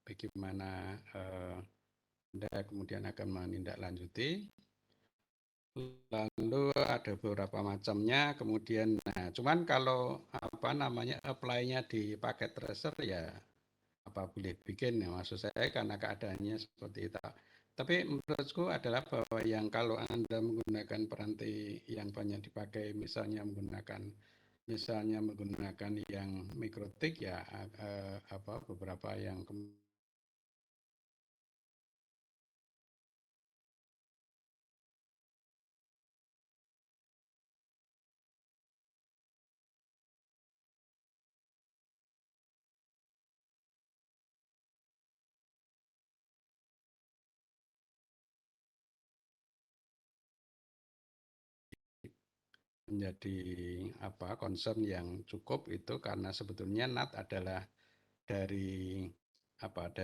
bagaimana Anda kemudian akan menindaklanjuti. Lalu ada beberapa macamnya, kemudian, nah, cuman kalau apply-nya di paket tracer ya apa boleh bikin ya, maksud saya karena keadaannya seperti itu. Tapi menurutku adalah bahwa yang kalau Anda menggunakan peranti yang banyak dipakai, misalnya menggunakan yang mikrotik ya, beberapa yang menjadi concern yang cukup itu karena sebetulnya NAT adalah dari eh,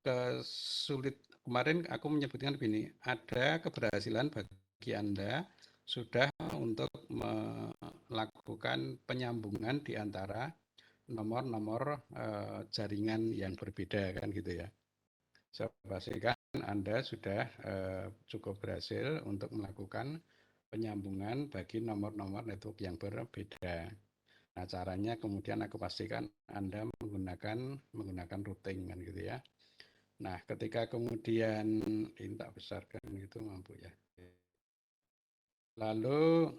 kesulit. Kemarin aku menyebutkan begini, ada keberhasilan bagi Anda sudah untuk melakukan penyambungan di antara nomor-nomor jaringan yang berbeda kan gitu ya. Saya pastikan Anda sudah cukup berhasil untuk melakukan penyambungan bagi nomor-nomor network yang berbeda. Nah, caranya kemudian aku pastikan Anda menggunakan routing kan gitu ya. Nah, ketika kemudian ini tak besarkan itu mampu ya. Lalu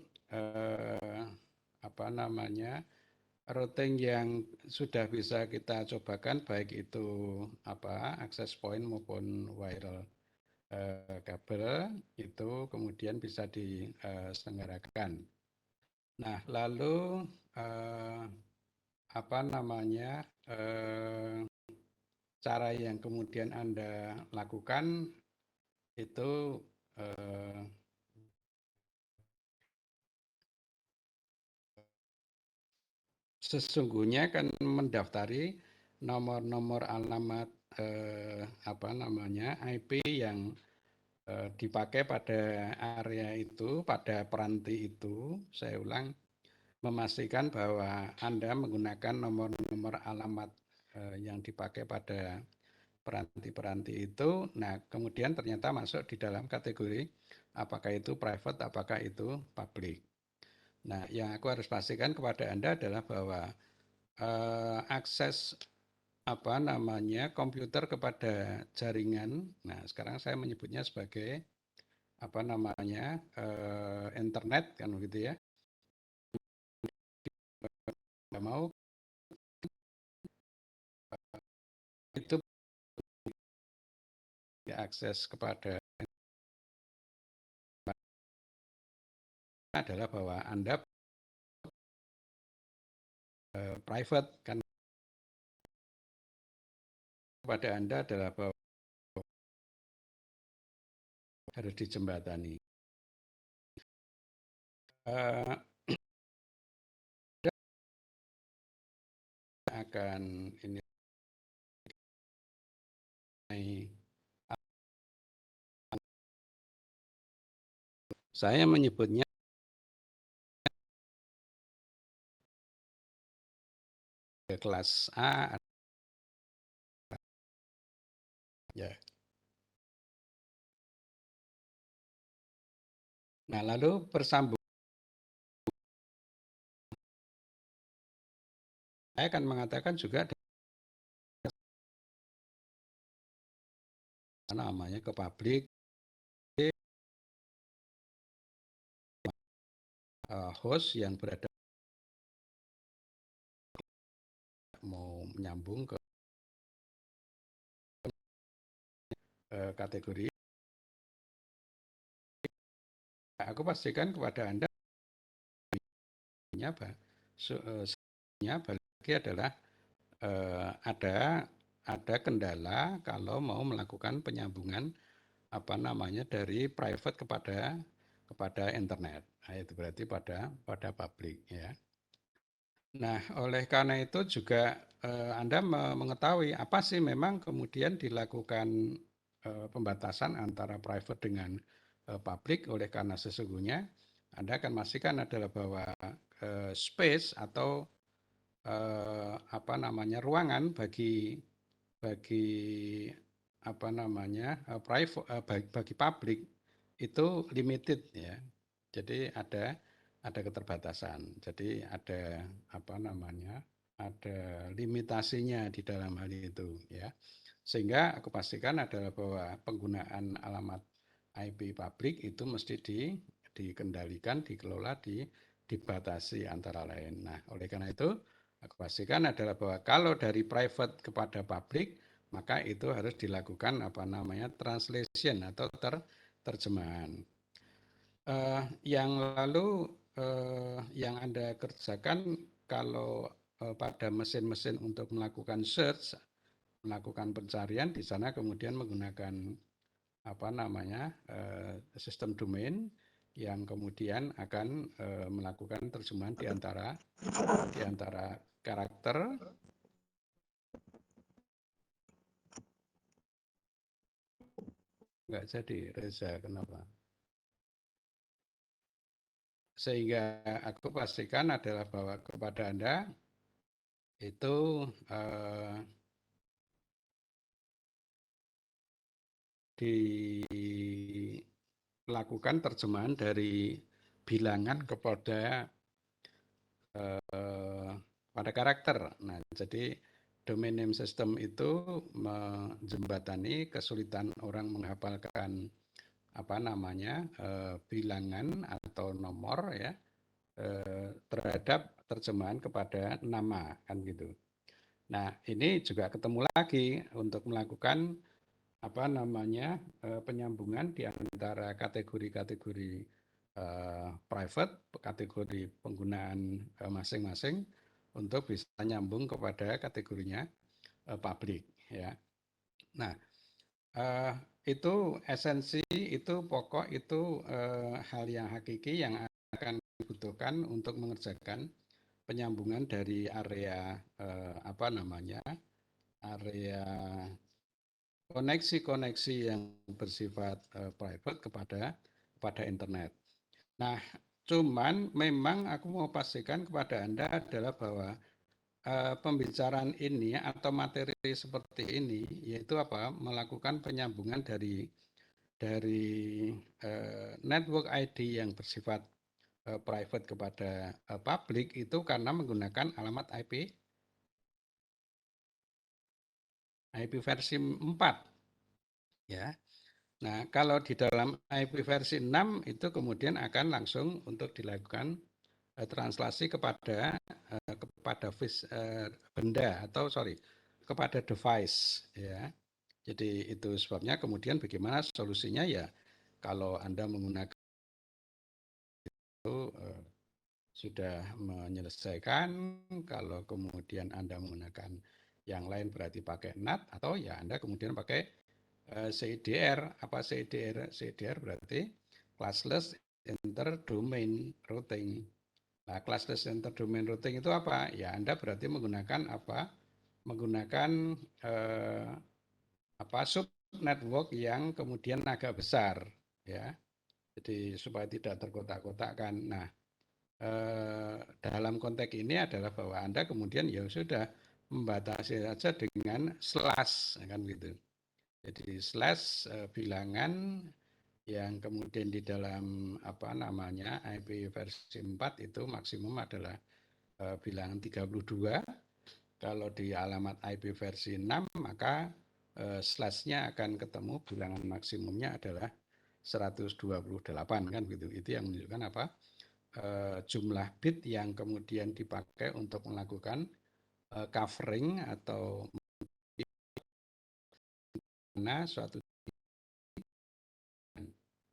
routing yang sudah bisa kita cobakan baik itu access point maupun wireless kabel itu kemudian bisa diselenggarakan. Nah, lalu cara yang kemudian Anda lakukan itu sesungguhnya kan mendaftari nomor-nomor alamat IP yang dipakai pada area itu, pada peranti itu. Saya ulang, memastikan bahwa Anda menggunakan nomor-nomor alamat yang dipakai pada peranti-peranti itu. Nah, kemudian ternyata masuk di dalam kategori apakah itu private, apakah itu public. Nah, yang aku harus pastikan kepada Anda adalah bahwa akses komputer kepada jaringan. Nah, sekarang saya menyebutnya sebagai internet kan begitu ya. Nggak mau itu diakses kepada adalah bahwa Anda private kan kepada Anda adalah bahwa harus dijembatani. Akan ini saya menyebutnya kelas A ya. Nah, lalu bersambung saya akan mengatakan juga ke publik host yang berada mau menyambung ke kategori. Aku pastikan kepada Anda lagi adalah ada kendala kalau mau melakukan penyambungan dari private kepada internet. Nah, itu berarti pada publik ya. Nah, oleh karena itu juga Anda mengetahui apa sih memang kemudian dilakukan pembatasan antara private dengan publik oleh karena sesungguhnya Anda akan pastikan adalah bahwa space atau apa namanya ruangan bagi apa namanya private bagi publik itu limited ya. Jadi ada keterbatasan. Jadi ada apa namanya ada limitasinya di dalam hal itu ya. Sehingga aku pastikan adalah bahwa penggunaan alamat IP publik itu mesti dikendalikan, dikelola, dibatasi antara lain. Nah, oleh karena itu aku pastikan adalah bahwa kalau dari private kepada publik, maka itu harus dilakukan apa namanya translation atau terjemahan. Yang lalu yang Anda kerjakan kalau pada mesin-mesin untuk melakukan search, melakukan pencarian di sana kemudian menggunakan apa namanya sistem domain yang kemudian akan melakukan terjemahan di antara karakter. Enggak jadi Reza, kenapa? Sehingga aku pastikan adalah bahwa kepada Anda itu dilakukan terjemahan dari bilangan kepada pada karakter. Nah, jadi domain name system itu menjembatani kesulitan orang menghafalkan apa namanya bilangan atau nomor ya terhadap terjemahan kepada nama kan gitu. Nah, ini juga ketemu lagi untuk melakukan apa namanya penyambungan di antara kategori-kategori private, kategori penggunaan masing-masing untuk bisa nyambung kepada kategorinya publik ya. Nah, itu esensi, itu pokok, itu hal yang hakiki yang akan dibutuhkan untuk mengerjakan penyambungan dari area apa namanya area koneksi-koneksi yang bersifat private kepada internet. Nah, cuman memang aku mau pastikan kepada Anda adalah bahwa pembicaraan ini atau materi seperti ini yaitu apa? Melakukan penyambungan dari network ID yang bersifat private kepada publik itu karena menggunakan alamat IP versi 4 ya. Nah, kalau di dalam IP versi 6 itu kemudian akan langsung untuk dilakukan translasi kepada benda atau kepada device ya. Jadi itu sebabnya kemudian bagaimana solusinya ya kalau Anda menggunakan itu sudah menyelesaikan, kalau kemudian Anda menggunakan yang lain berarti pakai NAT atau ya Anda kemudian pakai CIDR. Apa CIDR? CIDR berarti classless interdomain routing. Nah, classless interdomain routing itu apa? Ya Anda berarti menggunakan apa? Menggunakan sub network yang kemudian agak besar ya. Jadi supaya tidak terkotak-kotakkan. Nah, dalam konteks ini adalah bahwa Anda kemudian ya sudah membatasi saja dengan slash kan gitu. Jadi slash bilangan yang kemudian di dalam apa namanya IP versi 4 itu maksimum adalah bilangan 32. Kalau di alamat IP versi 6 maka slash-nya akan ketemu bilangan maksimumnya adalah 128 kan gitu. Itu yang menunjukkan apa? Jumlah bit yang kemudian dipakai untuk melakukan covering atau mana suatu.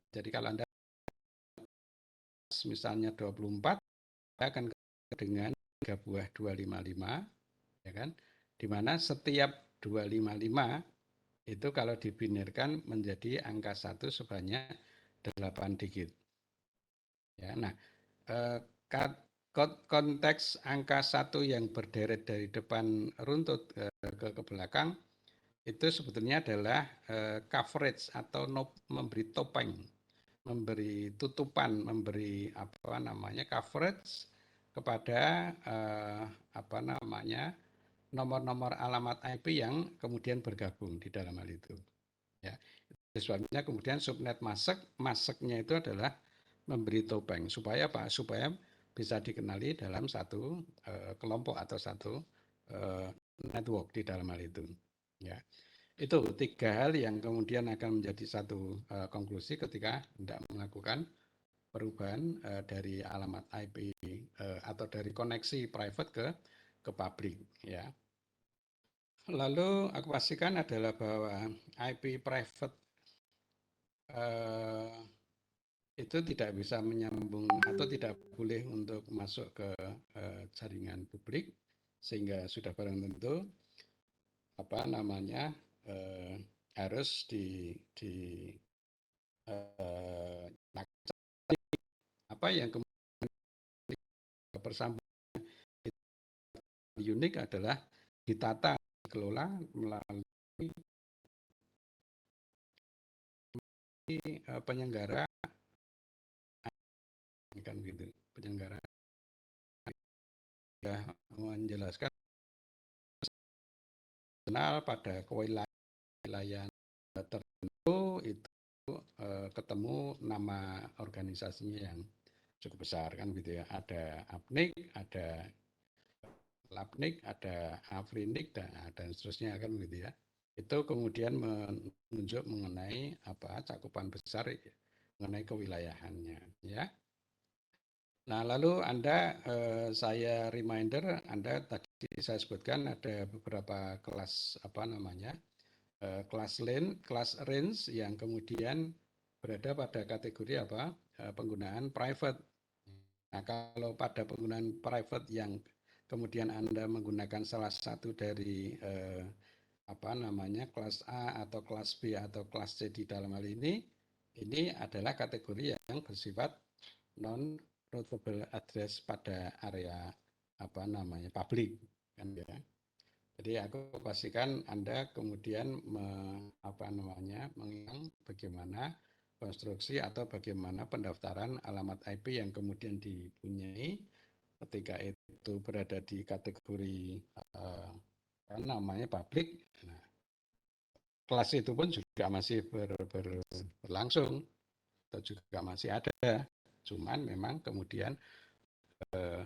Jadi kalau Anda misalnya 24 akan dengan 3 buah 255 ya kan, di mana setiap 255 itu kalau dibinirkan menjadi angka 1 sebanyak 8 digit. Ya, nah konteks angka 1 yang berderet dari depan runtut ke belakang itu sebetulnya adalah coverage atau memberi topeng memberi tutupan, memberi apa namanya coverage kepada apa namanya nomor-nomor alamat IP yang kemudian bergabung di dalam hal itu. Ya, sebabnya kemudian subnet maseknya itu adalah memberi topeng supaya apa? Supaya bisa dikenali dalam satu kelompok atau satu network di dalam hal itu. Ya, itu tiga hal yang kemudian akan menjadi satu konklusi ketika tidak melakukan perubahan dari alamat IP atau dari koneksi private ke publik. Ya. Lalu aku pastikan adalah bahwa IP private itu tidak bisa menyambung atau tidak boleh untuk masuk ke jaringan publik, sehingga sudah barang tentu apa namanya harus di apa yang kemudian bersambung unik adalah ditata dikelola melalui penyelenggara kan gitu. Penyelenggara sudah menjelaskan kenal pada kewilayahan tertentu itu ketemu nama organisasinya yang cukup besar kan gitu ya. Ada APNIK, ada LAPNIK, ada AFRINIK dan seterusnya kan gitu ya. Itu kemudian menunjuk mengenai apa cakupan besar mengenai kewilayahannya ya. Nah, lalu Anda saya reminder Anda tadi saya sebutkan ada beberapa kelas apa namanya? Kelas range yang kemudian berada pada kategori apa? Penggunaan private. Nah, kalau pada penggunaan private yang kemudian Anda menggunakan salah satu dari apa namanya kelas A atau kelas B atau kelas C di dalam hal ini adalah kategori yang bersifat non routable address pada area apa namanya publik kan ya. Jadi aku pastikan Anda kemudian apa namanya mengingat bagaimana konstruksi atau bagaimana pendaftaran alamat IP yang kemudian dipunyai ketika itu berada di kategori apa namanya publik. Nah, kelas itu pun juga masih berlangsung atau juga masih ada. Cuman memang kemudian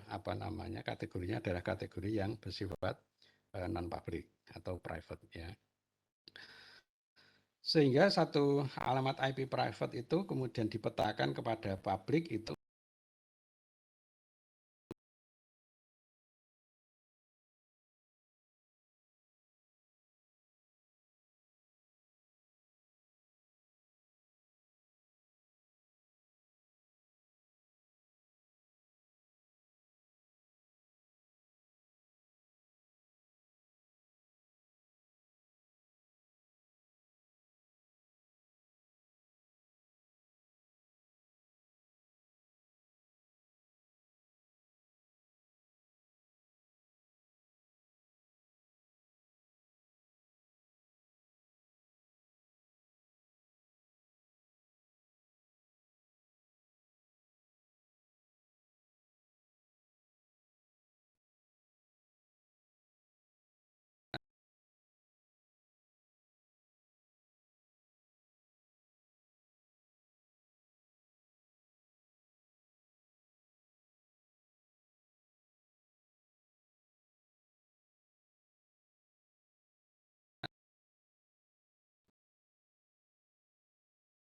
apa namanya kategorinya adalah kategori yang bersifat non public atau private ya. Sehingga satu alamat IP private itu kemudian dipetakan kepada publik itu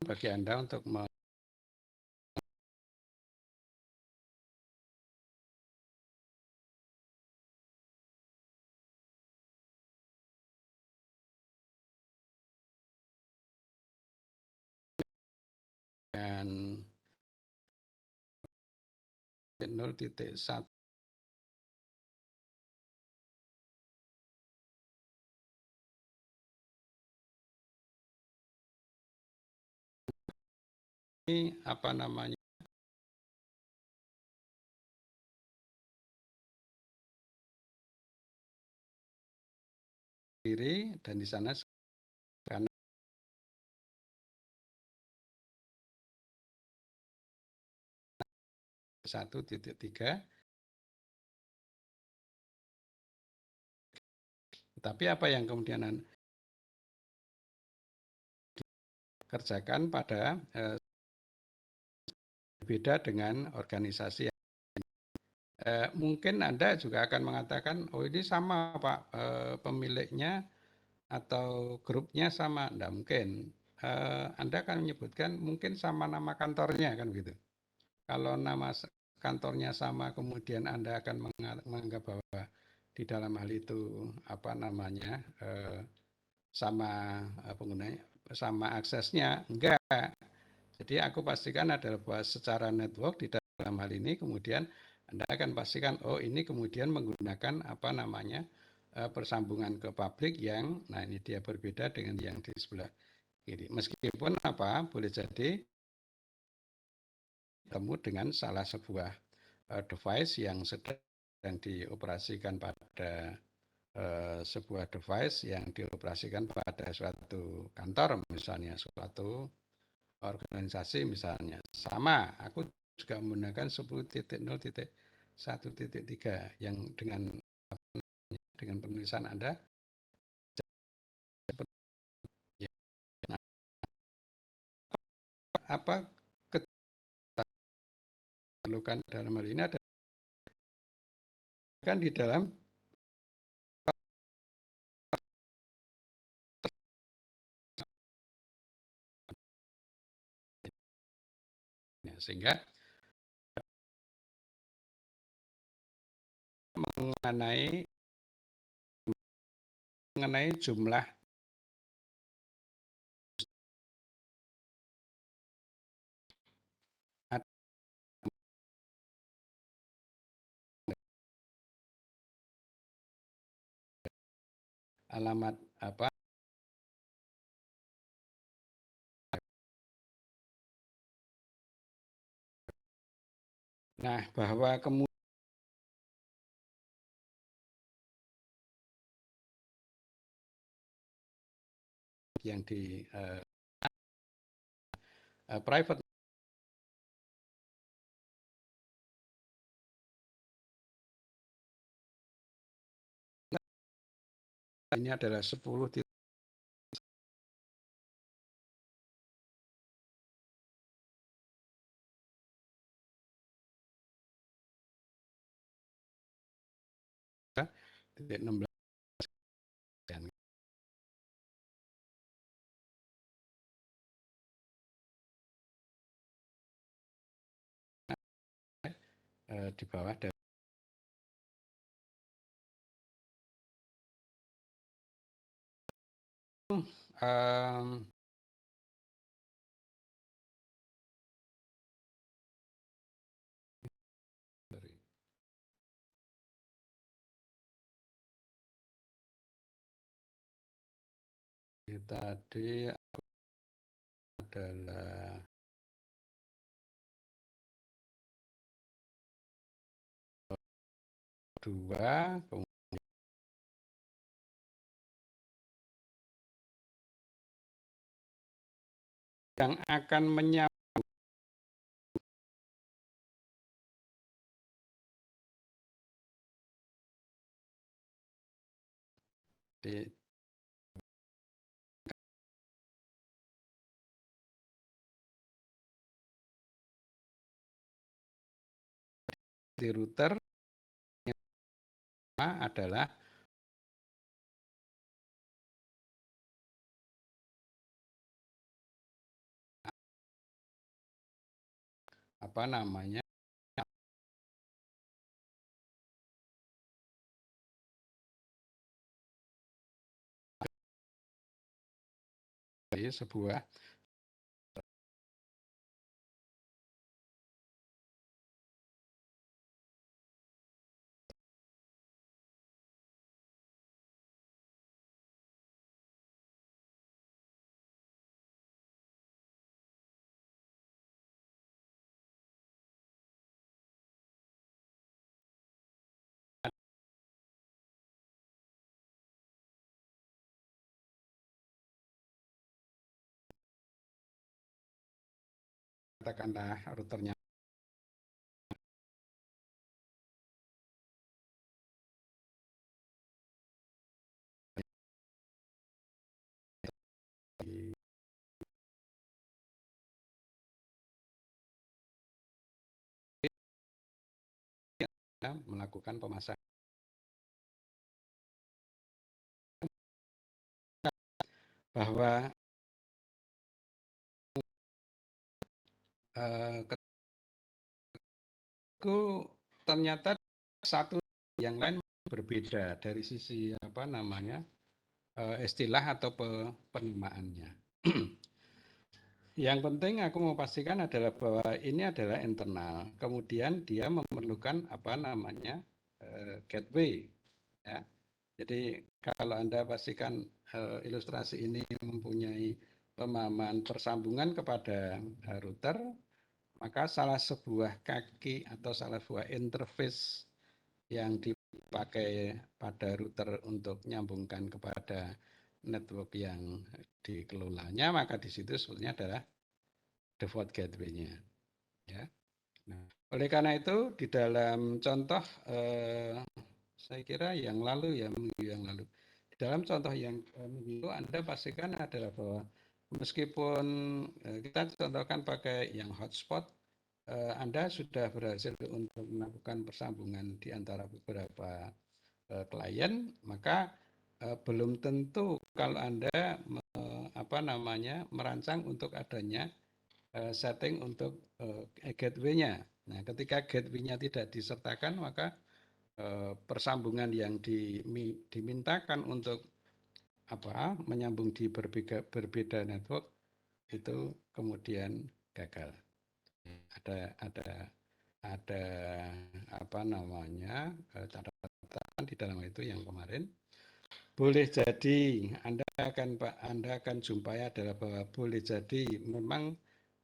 bagi Anda untuk dan 0.1 ini apa namanya diri dan di sana karena 1.3. Tapi apa yang kemudian kerjakan pada beda dengan organisasi. Mungkin Anda juga akan mengatakan, oh ini sama Pak, pemiliknya atau grupnya sama. Tidak mungkin. Anda akan menyebutkan mungkin sama nama kantornya kan gitu. Kalau nama kantornya sama, kemudian Anda akan menganggap bahwa di dalam hal itu apa namanya sama penggunanya, sama aksesnya, enggak. Jadi aku pastikan adalah bahwa secara network di dalam hal ini kemudian Anda akan pastikan oh ini kemudian menggunakan apa namanya persambungan ke publik yang nah ini dia berbeda dengan yang di sebelah kiri. Meskipun apa boleh jadi ketemu dengan salah sebuah device yang sedang dioperasikan pada sebuah device yang dioperasikan pada suatu kantor misalnya suatu organisasi misalnya. Sama, aku juga menggunakan 10.0.1.3 yang dengan penulisan Anda ya, nah, apa keterlukan dalam hal ini ada kan di dalam sehingga mengenai jumlah alamat apa nah bahwa kemudian yang di private ini adalah 10 titik 16 di bawah dari um, tadi adalah 2 yang akan menyambung di router adalah apa namanya sebuah katakanlah routernya melakukan pemasangan bahwa itu ternyata satu yang lain berbeda dari sisi istilah atau penamaannya. Yang penting aku mau pastikan adalah bahwa ini adalah internal. Kemudian dia memerlukan gateway. Ya. Jadi kalau Anda pastikan ilustrasi ini mempunyai pemahaman persambungan kepada router, maka salah sebuah kaki atau salah sebuah interface yang dipakai pada router untuk nyambungkan kepada network yang dikelolanya, maka di situ sebetulnya adalah default gateway-nya. Ya. Nah, oleh karena itu di dalam contoh saya kira yang lalu minggu yang lalu, di dalam contoh yang minggu itu Anda pastikan adalah bahwa meskipun kita contohkan pakai yang hotspot, Anda sudah berhasil untuk melakukan persambungan di antara beberapa klien, maka belum tentu kalau Anda merancang untuk adanya setting untuk gateway-nya. Nah, ketika gateway-nya tidak disertakan, maka persambungan yang dimintakan untuk menyambung di berbeda network itu kemudian gagal. Ada catatan di dalam itu yang kemarin. Boleh jadi Anda akan jumpai adalah bahwa boleh jadi memang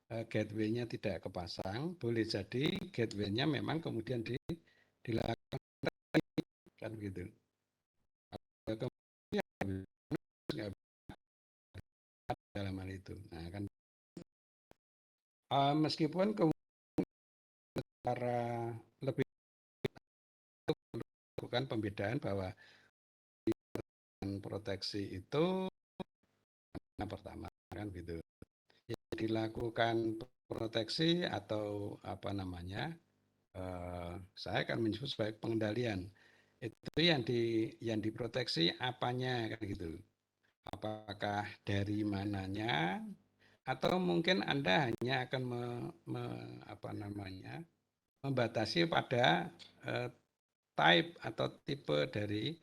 gateway-nya tidak kepasang, boleh jadi gateway-nya memang kemudian dilakukan kan gitu. Kemudian dalam hal itu. Nah, kan meskipun cara lebih bukan pembedaan bahwa proteksi itu yang pertama kan gitu. Yang dilakukan proteksi atau saya akan menyebut sebagai pengendalian. Itu yang diproteksi apanya kan gitu. Apakah dari mananya atau mungkin Anda hanya akan membatasi pada type atau tipe dari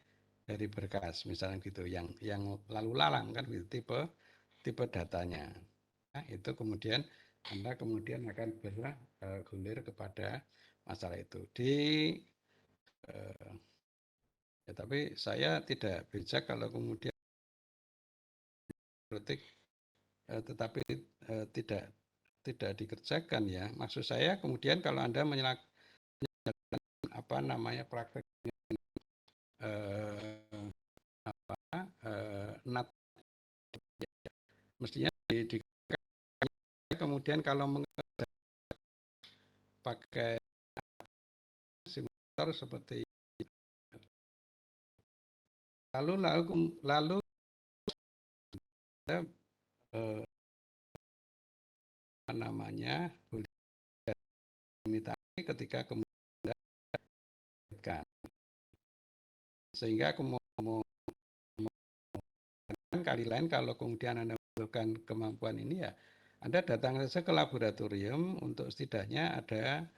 berkas misalnya gitu yang lalu lalang kan gitu tipe datanya. Nah, itu kemudian Anda kemudian akan bergulir kepada masalah itu. Tapi saya tidak bijak kalau kemudian kritik tetapi tidak dikerjakan ya. Maksud saya kemudian kalau Anda menyalahkan praktek NAT mestinya kemudian kalau pakai simulator seperti lalu ketika kemudian sehingga kali lain kalau kemudian Anda membutuhkan kemampuan ini ya Anda datang saja ke laboratorium untuk setidaknya ada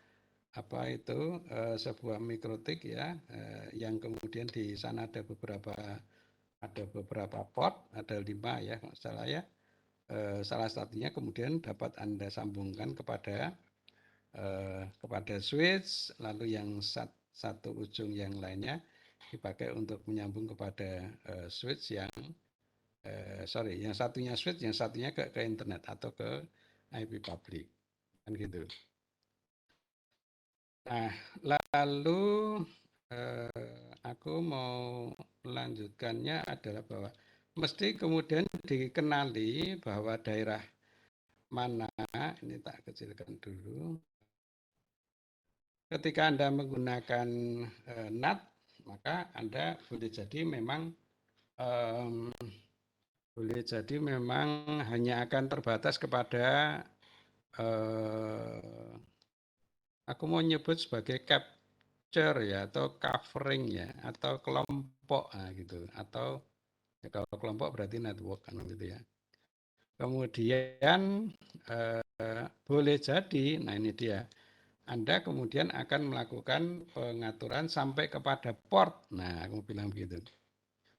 sebuah mikrotik ya yang kemudian di sana ada beberapa port, ada 5 ya kalau salah ya. Salah satunya kemudian dapat Anda sambungkan kepada switch, lalu yang satu ujung yang lainnya dipakai untuk menyambung kepada switch yang yang satunya switch, yang satunya ke internet atau ke IP public kan gitu. Nah, lalu aku mau melanjutkannya adalah bahwa mesti kemudian dikenali bahwa daerah mana, ini tak kecilkan dulu. Ketika Anda menggunakan NAT, maka Anda boleh jadi memang hanya akan terbatas kepada aku mau nyebut sebagai cap capture ya, atau covering ya, atau kelompok gitu, atau ya kalau kelompok berarti network kan gitu ya. Kemudian boleh jadi, nah ini dia, Anda kemudian akan melakukan pengaturan sampai kepada port. Nah, aku bilang begitu.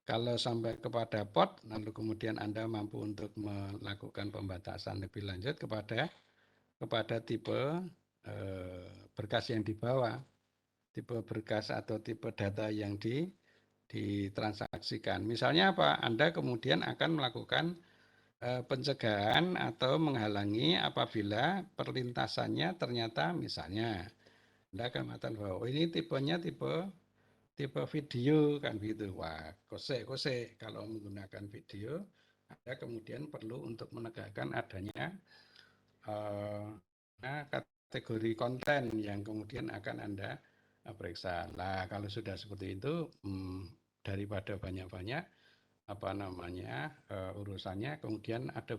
Kalau sampai kepada port, lalu kemudian Anda mampu untuk melakukan pembatasan lebih lanjut kepada tipe berkas yang dibawa, tipe berkas atau tipe data yang ditransaksikan. Misalnya apa? Anda kemudian akan melakukan pencegahan atau menghalangi apabila perlintasannya ternyata misalnya Anda akan mengatakan bahwa oh, ini tipenya tipe video kan gitu. Wah, kose kalau menggunakan video Anda kemudian perlu untuk menegakkan adanya kategori konten yang kemudian akan Anda periksa. Nah, kalau sudah seperti itu daripada banyak-banyak apa namanya urusannya, kemudian ada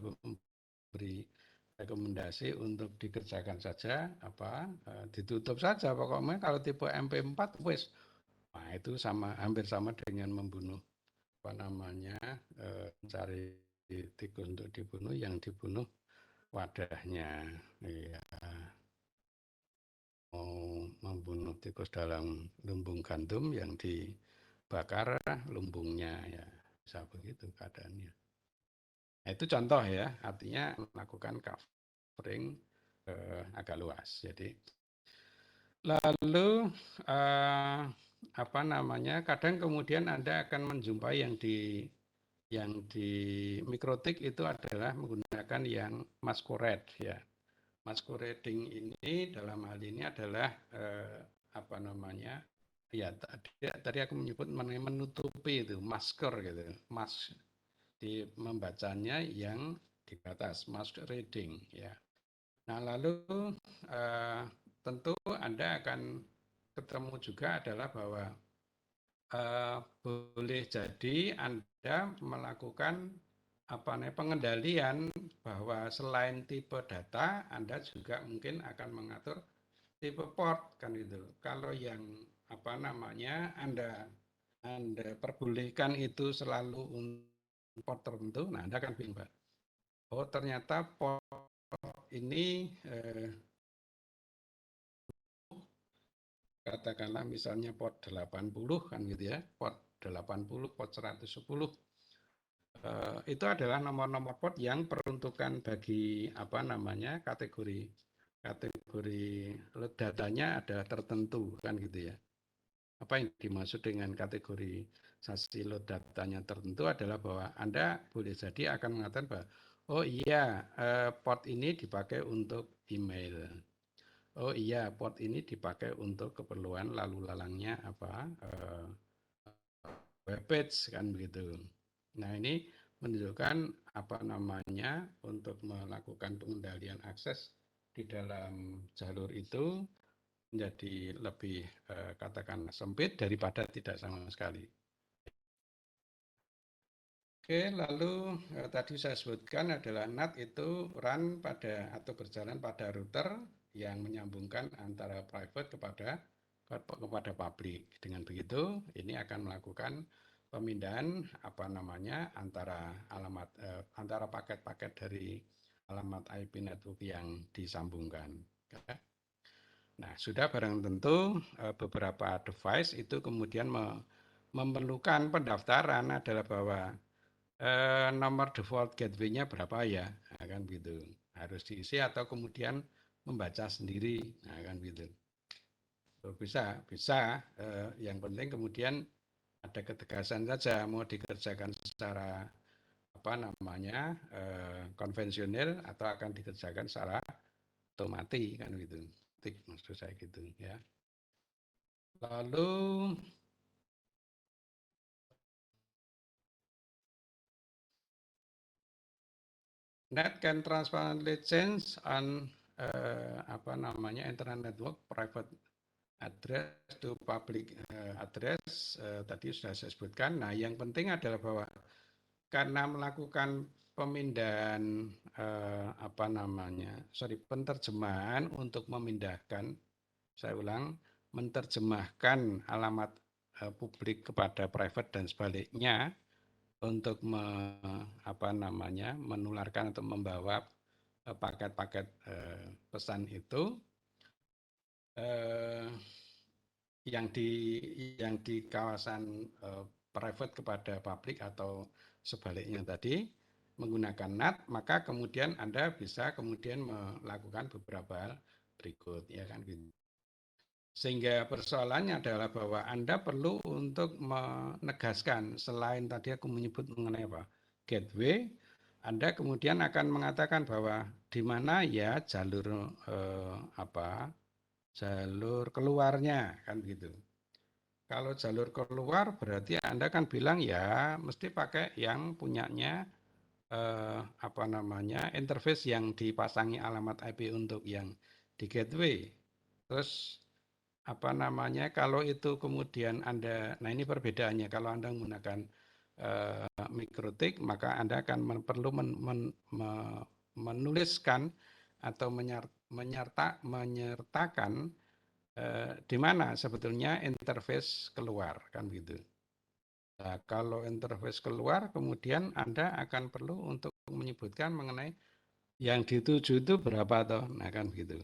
beri rekomendasi untuk dikerjakan saja ditutup saja pokoknya kalau tipe MP4 wes. Nah, itu hampir sama dengan membunuh apa namanya mencari tikus untuk dibunuh, yang dibunuh wadahnya. Iya, mau membunuh tikus dalam lumbung gandum yang dibakar lumbungnya ya, bisa begitu keadaannya. Nah, itu contoh ya, artinya melakukan covering agak luas. Jadi lalu apa namanya, kadang kemudian Anda akan menjumpai yang di mikrotik itu adalah menggunakan yang masquerade ya. Masquerading ini dalam hal ini adalah apa namanya, ya tadi aku menyebut menutupi itu masker gitu, di membacanya yang di atas masquerading ya. Nah lalu tentu Anda akan ketemu juga adalah bahwa boleh jadi Anda melakukan apa namanya pengendalian bahwa selain tipe data Anda juga mungkin akan mengatur tipe port kan itu. Kalau yang apa namanya Anda perbolehkan itu selalu untuk port tertentu, nah Anda akan bingung, Pak. Oh ternyata port ini katakanlah misalnya port 80 kan gitu ya, port 80, port 110 itu adalah nomor-nomor port yang peruntukan bagi apa namanya kategori datanya ada tertentu kan gitu ya. Apa yang dimaksud dengan kategori saksi load datanya tertentu adalah bahwa Anda boleh jadi akan mengatakan bahwa oh iya port ini dipakai untuk email. Oh iya port ini dipakai untuk keperluan lalu lalangnya web page kan begitu. Nah ini menunjukkan apa namanya untuk melakukan pengendalian akses di dalam jalur itu menjadi lebih katakan sempit daripada tidak sama sekali. Oke, lalu tadi saya sebutkan adalah NAT itu run pada atau berjalan pada router yang menyambungkan antara private kepada publik. Dengan begitu, ini akan melakukan pemindahan apa namanya antara paket-paket dari alamat IP network yang disambungkan. Nah, sudah barang tentu beberapa device itu kemudian memerlukan pendaftaran adalah bahwa nomor default gateway-nya berapa ya, nah, kan gitu. Harus diisi atau kemudian membaca sendiri, nah, kan gitu. Bisa. Yang penting kemudian ada ketegasan saja mau dikerjakan secara apa namanya konvensional atau akan dikerjakan secara otomatis kan gitu. Maksud saya gitu ya. Lalu net can transparently change on apa namanya internet network private address to public address tadi sudah saya sebutkan. Nah, yang penting adalah bahwa karena melakukan pemindahan apa namanya, penerjemahan untuk memindahkan, saya ulang, menerjemahkan alamat publik kepada private dan sebaliknya untuk menularkan atau membawa paket-paket pesan itu yang di kawasan private kepada publik atau sebaliknya tadi menggunakan NAT, maka kemudian Anda bisa kemudian melakukan beberapa hal berikut, ya kan gitu. Sehingga persoalannya adalah bahwa Anda perlu untuk menegaskan, selain tadi aku menyebut mengenai apa, gateway, Anda kemudian akan mengatakan bahwa di mana ya jalur jalur keluarnya, kan gitu. Kalau jalur keluar berarti Anda kan bilang ya mesti pakai yang punyanya interface yang dipasangi alamat IP untuk yang di gateway. Terus kalau itu kemudian Anda, nah ini perbedaannya, kalau Anda menggunakan mikrotik, maka Anda akan perlu menuliskan atau menyertakan di mana sebetulnya interface keluar, kan gitu. Nah, kalau interface keluar, kemudian Anda akan perlu untuk menyebutkan mengenai yang dituju itu berapa toh, nah kan gitu.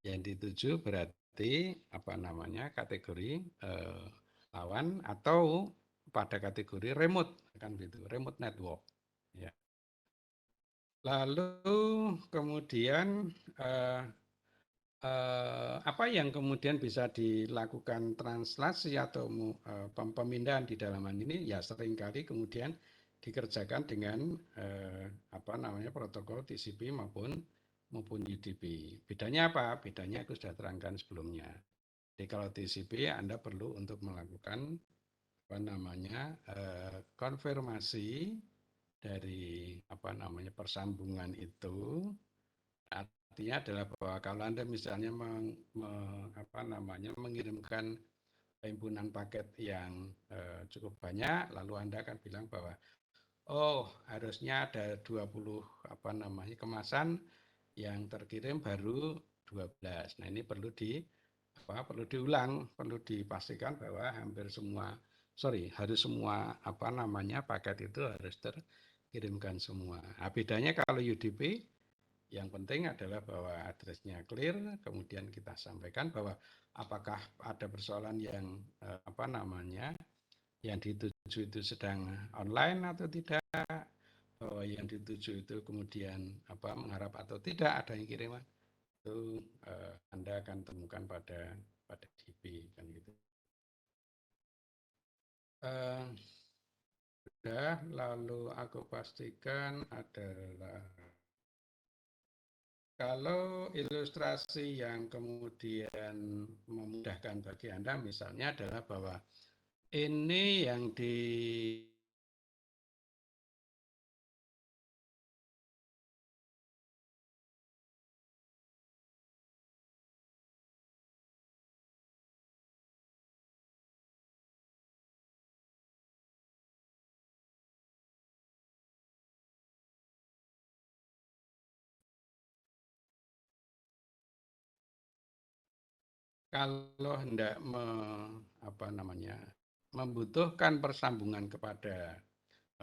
Yang dituju berarti kategori lawan atau pada kategori remote, kan gitu, remote network. Ya. Lalu kemudian apa yang kemudian bisa dilakukan translasi atau pemindahan di dalam ini ya seringkali kemudian dikerjakan dengan protokol TCP maupun UDP. Bedanya apa? Bedanya aku sudah terangkan sebelumnya. Jadi kalau TCP Anda perlu untuk melakukan konfirmasi dari persambungan itu. Artinya adalah bahwa kalau Anda misalnya mengirimkan himpunan paket yang cukup banyak, lalu Anda akan bilang bahwa harusnya ada 20 kemasan yang terkirim baru 12. Nah, ini perlu diulang, perlu dipastikan bahwa harus semua paket itu harus terkirimkan semua. Nah, bedanya kalau UDP, yang penting adalah bahwa address-nya clear, kemudian kita sampaikan bahwa apakah ada persoalan yang yang dituju itu sedang online atau tidak, bahwa yang dituju itu kemudian mengharap atau tidak ada yang kiriman, itu Anda akan temukan pada DP, kan gitu. Lalu aku pastikan adalah kalau ilustrasi yang kemudian memudahkan bagi Anda misalnya adalah bahwa ini yang kalau hendak membutuhkan persambungan kepada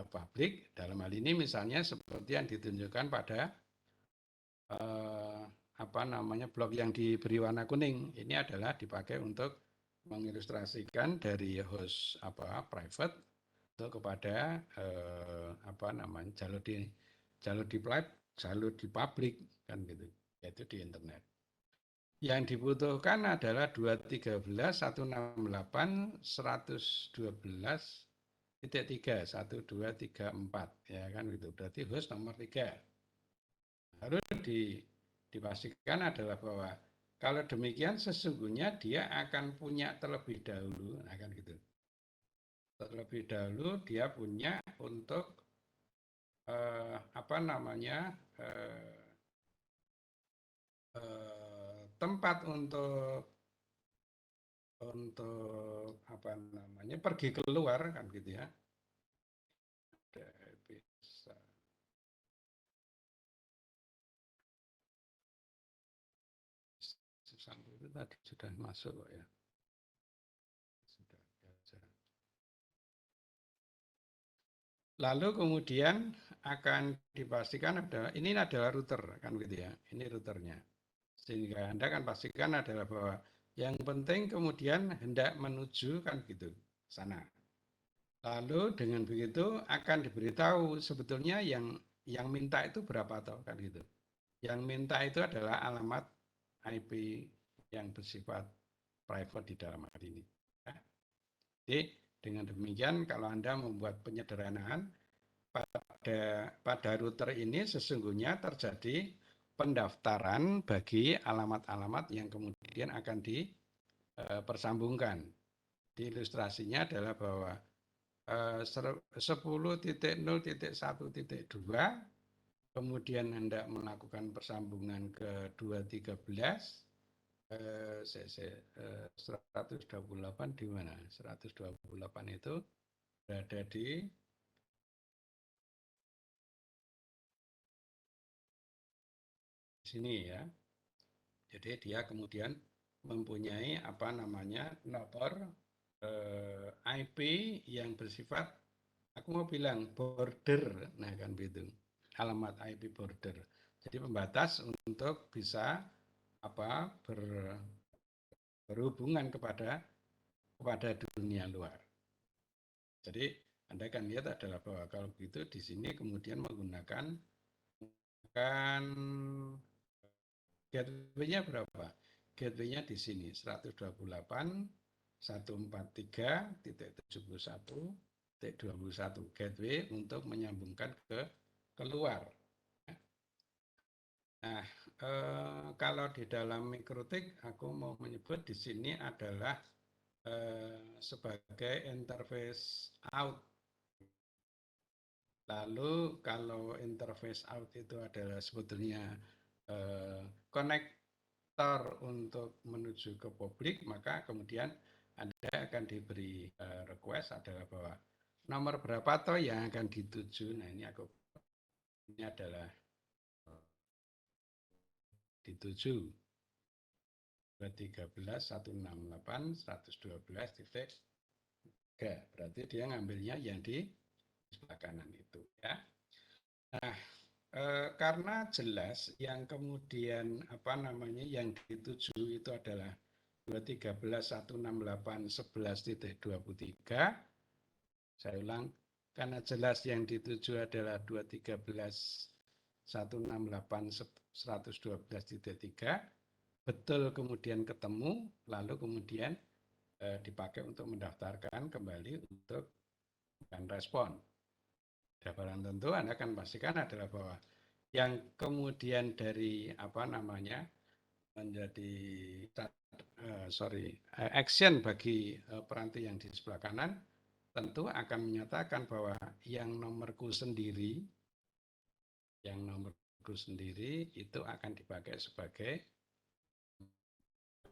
publik, dalam hal ini misalnya seperti yang ditunjukkan pada blok yang diberi warna kuning. Ini adalah dipakai untuk mengilustrasikan dari host private untuk kepada jalur di publik, kan gitu, yaitu di internet. Yang dibutuhkan adalah 213.116.112.3 ya kan gitu. Berarti host nomor 3. Harus dipastikan adalah bahwa kalau demikian sesungguhnya dia akan punya terlebih dahulu, akan gitu. Terlebih dahulu dia punya untuk tempat untuk pergi keluar, kan gitu ya. Bisa. Sampai itu tadi sudah masuk kok ya. Lalu kemudian akan dipastikan ini adalah router kan gitu ya. Ini routernya. Sehingga Anda kan pastikan adalah bahwa yang penting kemudian hendak menuju kan gitu sana. Lalu dengan begitu akan diberitahu sebetulnya yang minta itu berapa toh kan gitu. Yang minta itu adalah alamat IP yang bersifat private di dalam hal ini. Ya. Jadi dengan demikian kalau Anda membuat penyederhanaan pada router ini sesungguhnya terjadi pendaftaran bagi alamat-alamat yang kemudian akan dipersambungkan. Di ilustrasinya adalah bahwa 10.0.1.2 kemudian hendak melakukan persambungan ke 213 128 di mana? 128 itu berada di sini ya. Jadi dia kemudian mempunyai apa namanya nomor IP yang bersifat aku mau bilang border, nah kan begitu, alamat IP border. Jadi pembatas untuk bisa apa berhubungan kepada dunia luar. Jadi Anda kan lihat adalah bahwa kalau begitu di sini kemudian menggunakan kan gateway-nya berapa? Gateway-nya di sini 128.143.71.21 gateway untuk menyambungkan ke keluar. Nah, kalau di dalam mikrotik aku mau menyebut di sini adalah sebagai interface out. Lalu kalau interface out itu adalah sebetulnya konektor untuk menuju ke publik, maka kemudian Anda akan diberi request adalah bahwa nomor berapa toh yang akan dituju. Nah ini ini adalah dituju 213.168.112.3. Berarti dia ngambilnya yang di sebelah kanan itu ya. Nah, karena jelas yang kemudian apa namanya yang dituju itu adalah 213.168.11.23. Saya ulang, karena jelas yang dituju adalah 213.168.112.3, betul kemudian ketemu, lalu kemudian dipakai untuk mendaftarkan kembali untuk respon. Barang tentu Anda akan pastikan adalah bahwa yang kemudian dari apa namanya menjadi action bagi peranti yang di sebelah kanan tentu akan menyatakan bahwa yang nomorku sendiri itu akan dipakai sebagai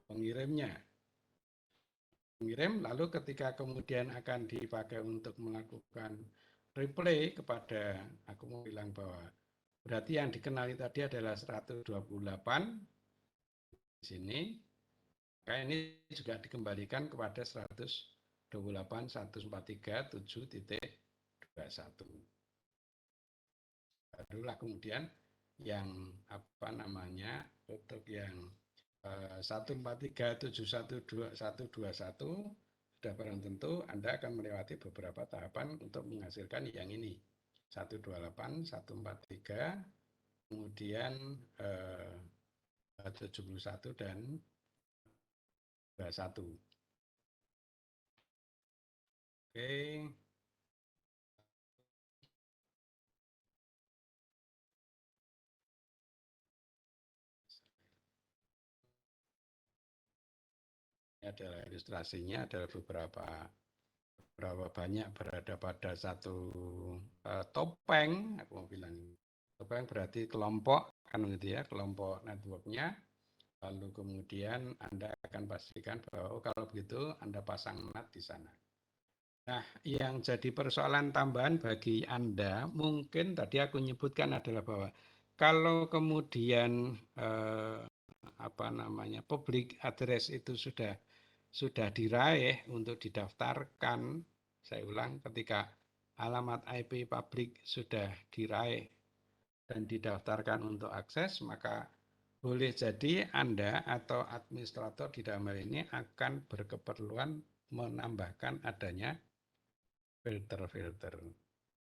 pengirimnya. Pengirim lalu ketika kemudian akan dipakai untuk melakukan replay kepada aku mau bilang bahwa berarti yang dikenali tadi adalah 128 di sini. Maka ini juga dikembalikan kepada 128.143.7.21. Barulah kemudian yang apa namanya untuk yang 143.7.121 sudah barang tentu Anda akan melewati beberapa tahapan untuk menghasilkan yang ini 128, 143, kemudian 71 dan 21. Oke. Ini adalah ilustrasinya adalah berapa banyak berada pada satu topeng, aku mau bilang topeng berarti kelompok kan gitu ya, kelompok networknya. Lalu kemudian Anda akan pastikan bahwa kalau begitu Anda pasang NAT di sana. Nah, yang jadi persoalan tambahan bagi Anda mungkin tadi aku nyebutkan adalah bahwa kalau kemudian apa namanya public address itu sudah diraih untuk didaftarkan, saya ulang ketika alamat IP publik sudah diraih dan didaftarkan untuk akses, maka boleh jadi Anda atau administrator di dalam hal ini akan berkeperluan menambahkan adanya filter-filter.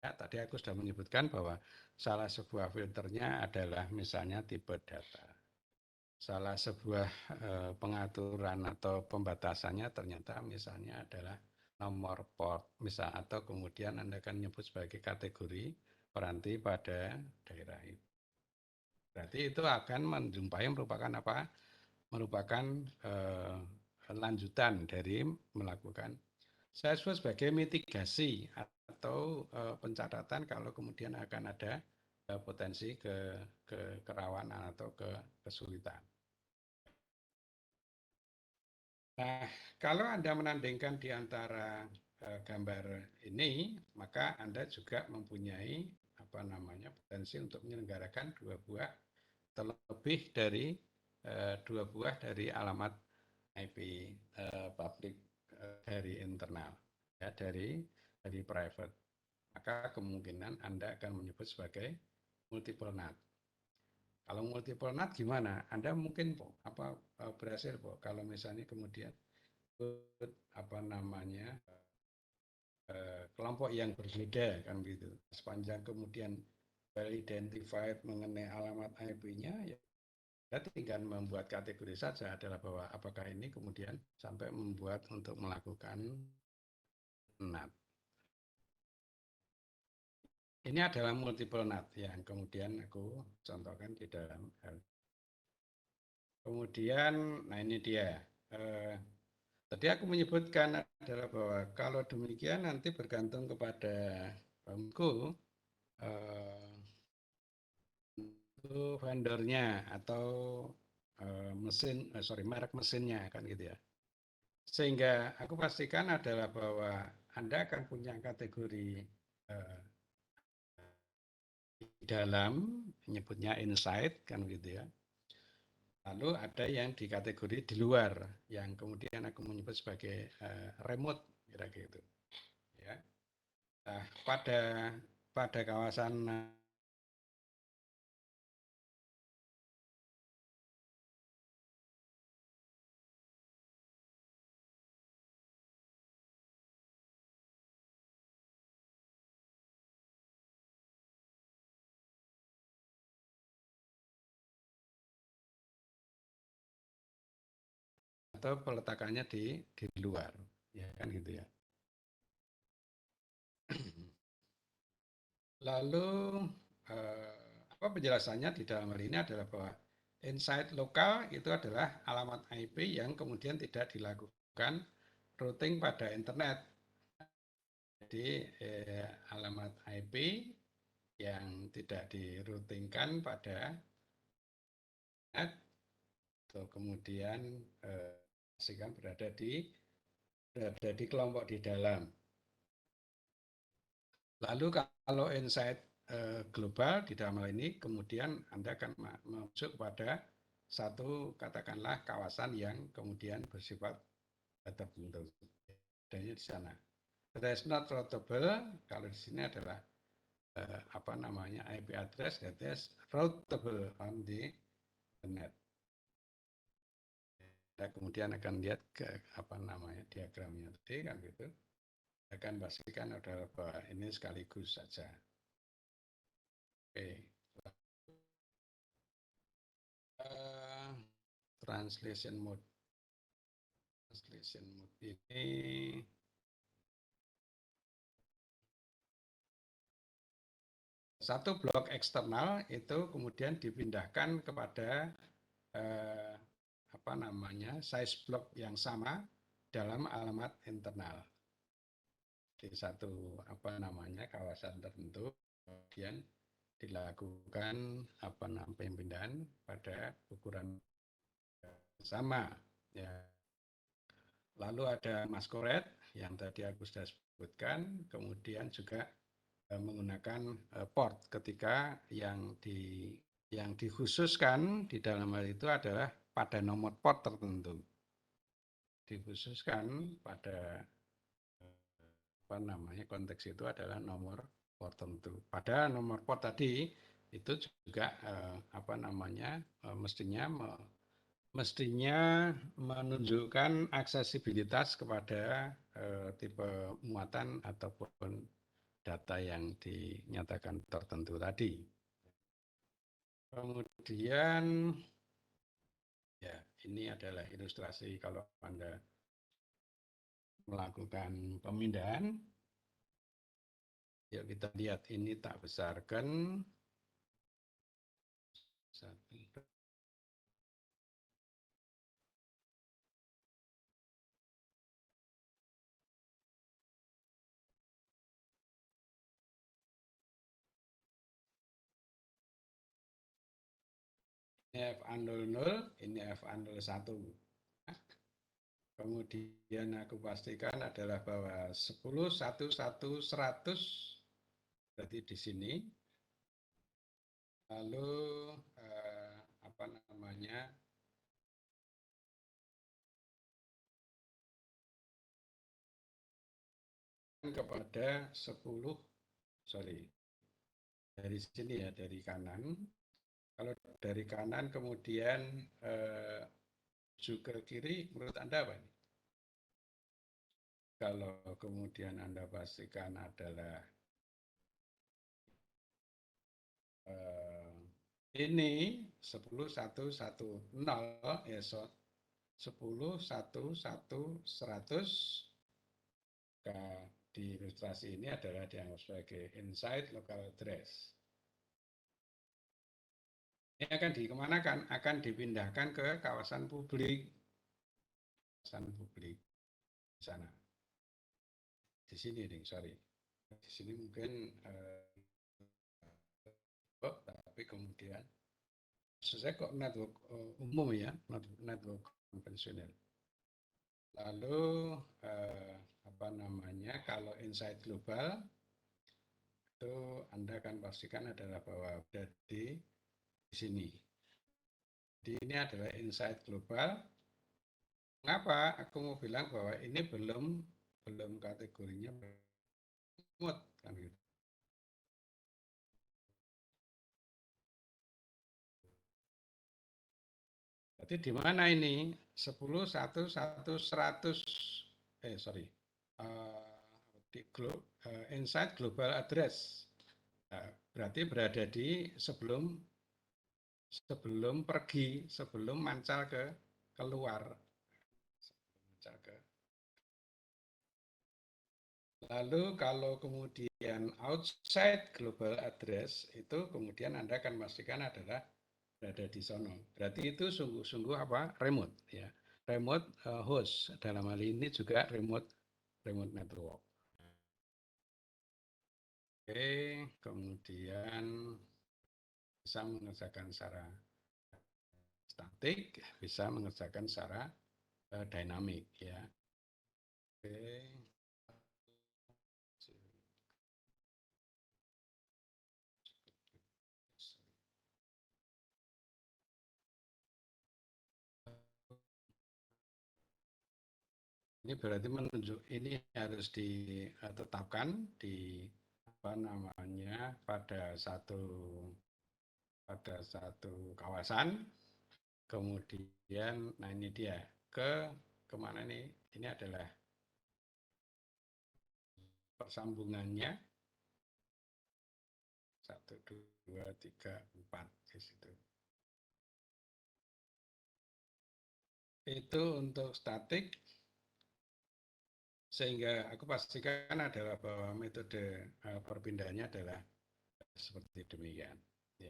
Ya, tadi aku sudah menyebutkan bahwa salah sebuah filternya adalah misalnya tipe data. Salah sebuah pengaturan atau pembatasannya ternyata misalnya adalah nomor port, misal, atau kemudian Anda akan menyebut sebagai kategori peranti pada daerah itu. Berarti itu akan menjumpai merupakan apa? Merupakan lanjutan dari melakukan saya sebut sebagai mitigasi atau pencatatan kalau kemudian akan ada potensi kerawanan atau kesulitan. Nah, kalau Anda menandingkan di antara gambar ini, maka Anda juga mempunyai apa namanya potensi untuk menyelenggarakan dua buah terlebih dari dua buah dari alamat IP publik dari internal, ya dari private. Maka kemungkinan Anda akan menyebut sebagai multiple NAT. Kalau multiple NAT gimana? Anda mungkin apa berhasil kalau misalnya kemudian apa namanya kelompok yang berbeda kan gitu. Sepanjang kemudian well identified mengenai alamat IP-nya, ya kita tinggal membuat kategori saja adalah bahwa apakah ini kemudian sampai membuat untuk melakukan NAT. Ini adalah multiple NAT yang kemudian aku contohkan di dalam hal. Kemudian, nah ini dia. Tadi aku menyebutkan adalah bahwa kalau demikian nanti bergantung kepada bangku itu vendornya atau merek mesinnya kan gitu ya. Sehingga aku pastikan adalah bahwa Anda akan punya kategori di dalam, menyebutnya inside kan gitu ya. Lalu ada yang di kategori di luar, yang kemudian aku menyebut sebagai remote, kira gitu. Ya. Nah, pada kawasan atau peletakannya di luar, ya kan gitu ya. Lalu apa penjelasannya di dalam hal ini adalah bahwa inside lokal itu adalah alamat IP yang kemudian tidak dilakukan routing pada internet. Jadi alamat IP yang tidak diroutingkan pada internet atau kemudian berada di kelompok di dalam. Lalu kalau insight global di dalam hal ini, kemudian Anda akan masuk pada satu katakanlah kawasan yang kemudian bersifat tertentu. Adanya di sana. That is not routable. Kalau di sini adalah apa namanya IP address that is routable on the net. Kita kemudian akan lihat ke apa namanya diagramnya tadi kan gitu. Akan pastikan adalah bahwa ini sekaligus saja. Oke. Translation mode. Translation mode ini satu blok eksternal itu kemudian dipindahkan kepada apa namanya size blok yang sama dalam alamat internal di satu apa namanya kawasan tertentu, kemudian dilakukan apa namanya pemindahan pada ukuran sama ya. Lalu ada maskoret yang tadi aku sudah sebutkan, kemudian juga menggunakan port ketika yang dikhususkan di dalam hal itu adalah pada nomor port tertentu. Dikhususkan pada konteks itu adalah nomor port tertentu. Pada nomor port tadi itu juga mestinya menunjukkan aksesibilitas kepada tipe muatan ataupun data yang dinyatakan tertentu tadi. Kemudian ya, ini adalah ilustrasi kalau Anda melakukan pemindahan. Yuk kita lihat, ini tak besarkan. Ini F0, ini F01. Kemudian aku pastikan adalah bahwa 10, 1, 1, 100 berarti di sini. Lalu apa namanya? Kepada 10, sorry, dari sini ya, dari kanan. Kalau dari kanan kemudian ke kiri, menurut Anda apa ini? Kalau kemudian Anda pastikan adalah ini 10, 1, 1, 0, ya 10, 1, 1, 100. Di ilustrasi ini adalah dianggap sebagai inside local address. Ini akan dikemanakan? Akan dipindahkan ke kawasan publik. Kawasan publik di sana. Di sini, sorry. Di sini mungkin tapi kemudian saya kok network umum ya, network konvensional. Lalu kalau inside global itu Anda akan pastikan adalah bahwa ada di sini. Jadi ini adalah inside global. Mengapa aku mau bilang bahwa ini belum kategorinya remote kan gitu. Jadi di mana ini? 10, 1, 1, 100. Sorry. Inside global address. Nah, berarti berada di sebelum pergi, sebelum mancal ke keluar. Lalu kalau kemudian outside global address, itu kemudian Anda akan pastikan adalah berada di sono. Berarti itu sungguh-sungguh apa? Remote ya. Remote host. Dalam hal ini juga remote network. Oke, kemudian bisa mengerjakan secara statik, bisa mengerjakan secara dynamic ya. Oke. Ini berarti ini harus ditetapkan di pada satu kawasan. Kemudian, nah ini dia kemana nih? Ini adalah persambungannya 1, 2, 3, 4 di situ. Itu untuk statik, sehingga aku pastikan adalah bahwa metode perpindahannya adalah seperti demikian. Ya,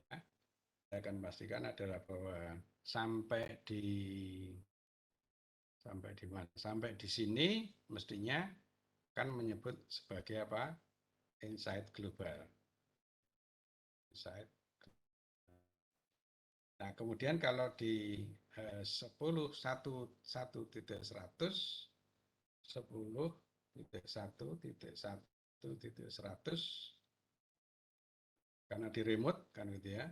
saya akan pastikan adalah bahwa sampai di sini mestinya kan menyebut sebagai apa? Inside global. Inside. Nah, kemudian kalau di 10, 1, 1.100, 10.1.1.100, karena di remote kan gitu ya.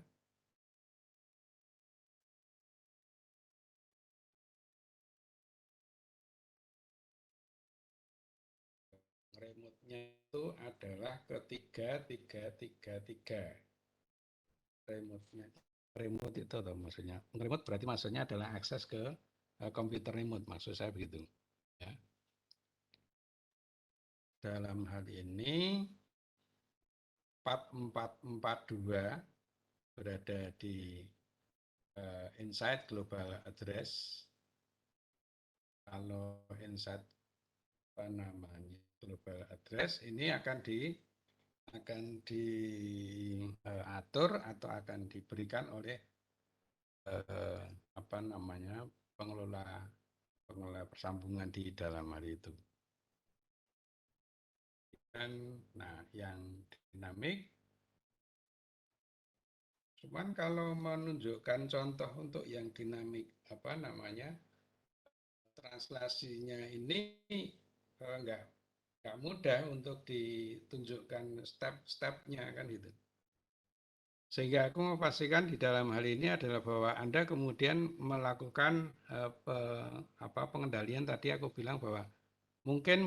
remote-nya itu adalah ketiga, tiga, tiga, tiga. Remote-nya. Remote itu atau maksudnya. Remote berarti maksudnya adalah akses ke komputer remote, maksud saya begitu. Ya. Dalam hal ini 4442 berada di inside global address. Kalau inside apa namanya global address ini akan diatur atau akan diberikan oleh apa namanya pengelola persambungan di dalam hal itu. Dan nah yang dinamik, cuman kalau menunjukkan contoh untuk yang dinamik apa namanya translasinya ini nggak mudah untuk ditunjukkan step-stepnya kan gitu. Sehingga aku mau pastikan di dalam hal ini adalah bahwa Anda kemudian melakukan pengendalian tadi aku bilang bahwa mungkin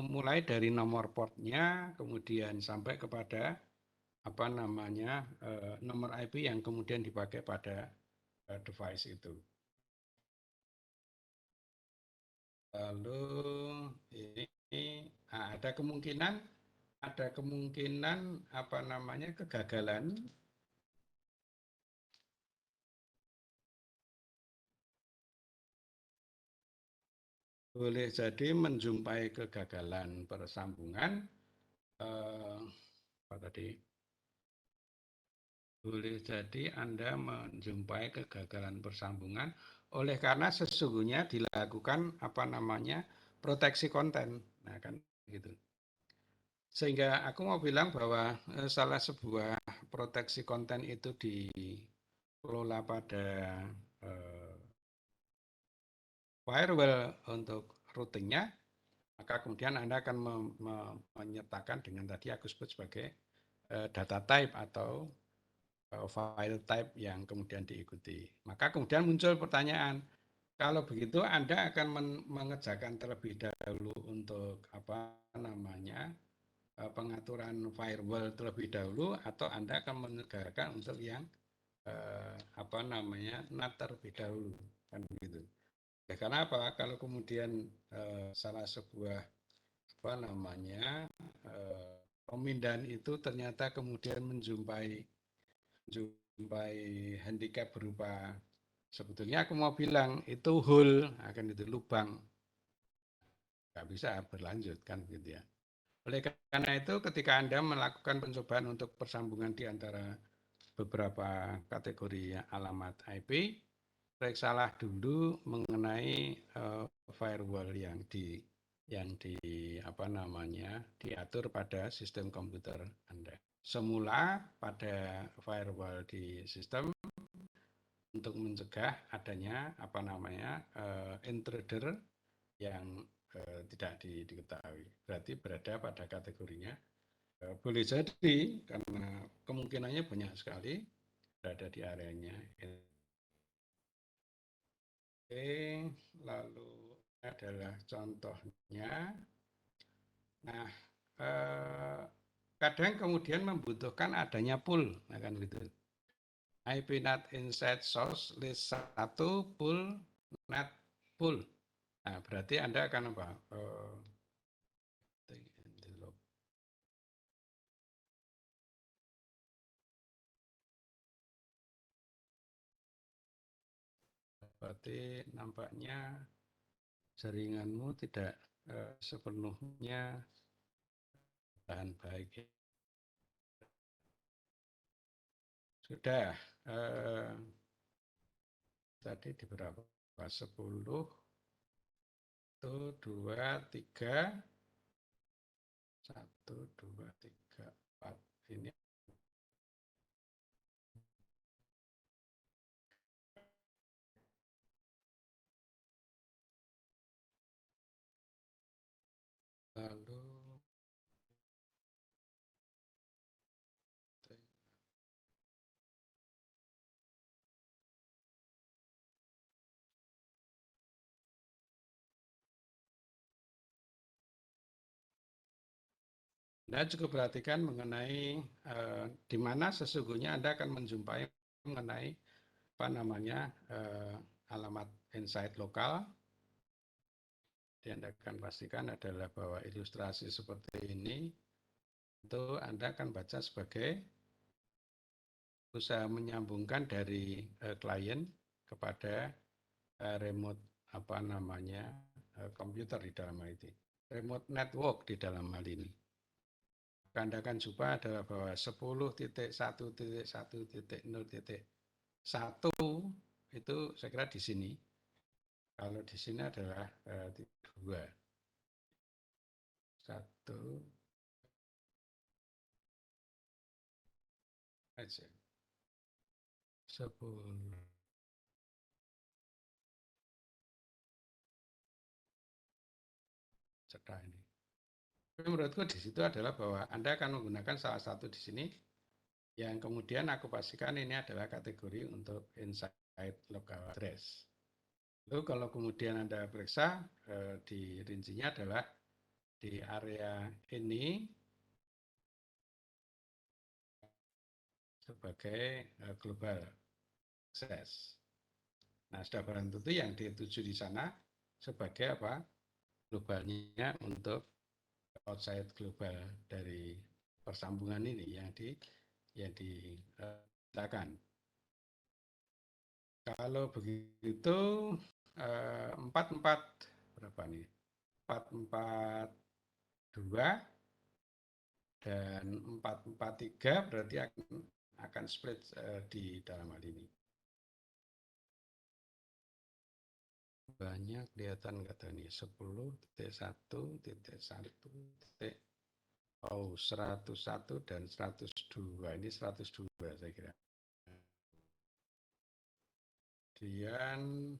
mulai dari nomor portnya kemudian sampai kepada apa namanya nomor IP yang kemudian dipakai pada device itu. Lalu ini ada kemungkinan apa namanya kegagalan. Boleh jadi menjumpai kegagalan persambungan apa tadi? Boleh jadi Anda menjumpai kegagalan persambungan oleh karena sesungguhnya dilakukan apa namanya proteksi konten. Nah, kan gitu. Sehingga aku mau bilang bahwa salah sebuah proteksi konten itu dikelola pada firewall untuk routingnya, maka kemudian Anda akan menyertakan dengan tadi aku sebut sebagai data type atau file type yang kemudian diikuti. Maka kemudian muncul pertanyaan, kalau begitu Anda akan mengerjakan terlebih dahulu untuk apa namanya pengaturan firewall terlebih dahulu atau Anda akan mengerjakan untuk yang apa namanya NAT terlebih dahulu kan begitu. Ya, karena apa? Kalau kemudian salah sebuah apa namanya pemindahan itu ternyata kemudian menjumpai handicap berupa sebetulnya aku mau bilang itu hole akan itu lubang nggak bisa berlanjut kan gitu ya. Oleh karena itu ketika Anda melakukan pencobaan untuk persambungan di antara beberapa kategori alamat IP, periksalah dulu mengenai firewall yang di apa namanya diatur pada sistem komputer Anda. Semula pada firewall di sistem untuk mencegah adanya apa namanya intruder yang tidak diketahui. Berarti berada pada kategorinya boleh jadi karena kemungkinannya banyak sekali berada di areanya. Oke, lalu adalah contohnya. Nah, kadang kemudian membutuhkan adanya pool, nah kan gitu. IP NAT inside source list 1 pool NAT pool. Nah, berarti Anda akan apa? Berarti nampaknya jaringanmu tidak sepenuhnya tahan baik. Sudah tadi di berapa? 10 1 2 3 1 2 3 4 ini lalu Anda cukup perhatikan mengenai di mana sesungguhnya Anda akan menjumpai mengenai apa namanya alamat insight lokal. Jadi Anda akan pastikan adalah bahwa ilustrasi seperti ini itu Anda akan baca sebagai usaha menyambungkan dari klien kepada remote apa namanya komputer di dalam hal ini, remote network di dalam hal ini. Anda akan jumpa adalah bahwa 10.1.1.0.1 itu saya kira di sini. Kalau di sini adalah 2, 1 aja, 10. Cedah ini. Tapi menurutku di situ adalah bahwa Anda akan menggunakan salah satu di sini yang kemudian aku pastikan ini adalah kategori untuk inside local address. Lalu kalau kemudian Anda periksa di rincinya adalah di area ini sebagai global access. Nah, sudah barang tentu yang dituju di sana sebagai apa? Globalnya untuk outside global dari persambungan ini yang dikatakan. Kalau begitu 44 berapa nih? 442 dan 443 berarti akan split di dalam hal ini. Banyak kelihatan kata ini 10.1.1. Oh, 101 dan 102. Ini 102 saya kira. Kemudian